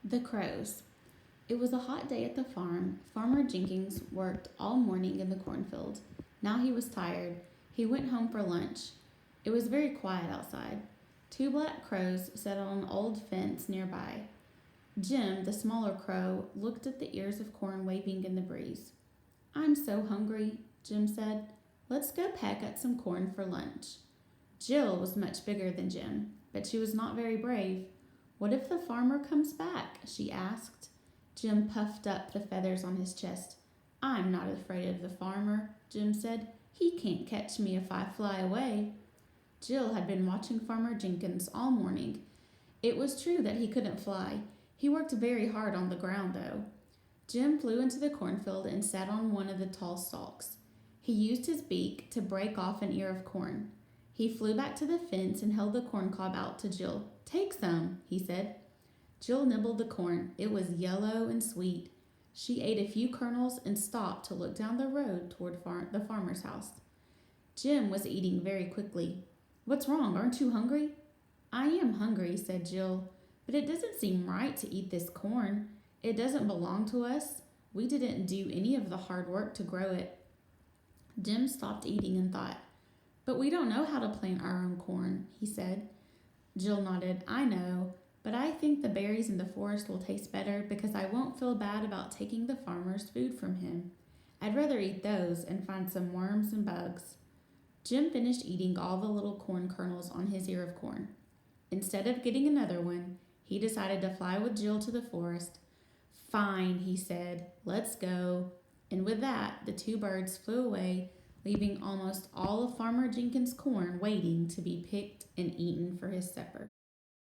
The Crows. It was a hot day at the farm. Farmer Jenkins worked all morning in the cornfield. Now he was tired. He went home for lunch. It was very quiet outside. Two black crows sat on an old fence nearby. Jim, the smaller crow, looked at the ears of corn waving in the breeze. I'm so hungry, Jim said. Let's go peck at some corn for lunch. Jill was much bigger than Jim, but she was not very brave. What if the farmer comes back? She asked. Jim puffed up the feathers on his chest. I'm not afraid of the farmer, Jim said. He can't catch me if I fly away. Jill had been watching Farmer Jenkins all morning. It was true that he couldn't fly. He worked very hard on the ground, though. Jim flew into the cornfield and sat on one of the tall stalks. He used his beak to break off an ear of corn. He flew back to the fence and held the corn cob out to Jill. Take some, he said. Jill nibbled the corn. It was yellow and sweet. She ate a few kernels and stopped to look down the road toward the farmer's house. Jim was eating very quickly. What's wrong? Aren't you hungry? I am hungry, said Jill, but it doesn't seem right to eat this corn. It doesn't belong to us. We didn't do any of the hard work to grow it. Jim stopped eating and thought, but we don't know how to plant our own corn, he said. Jill nodded. I know, but I think the berries in the forest will taste better because I won't feel bad about taking the farmer's food from him. I'd rather eat those and find some worms and bugs. Jim finished eating all the little corn kernels on his ear of corn. Instead of getting another one, he decided to fly with Jill to the forest. Fine, he said. Let's go. And with that, the two birds flew away, leaving almost all of Farmer Jenkins' corn waiting to be picked and eaten for his supper.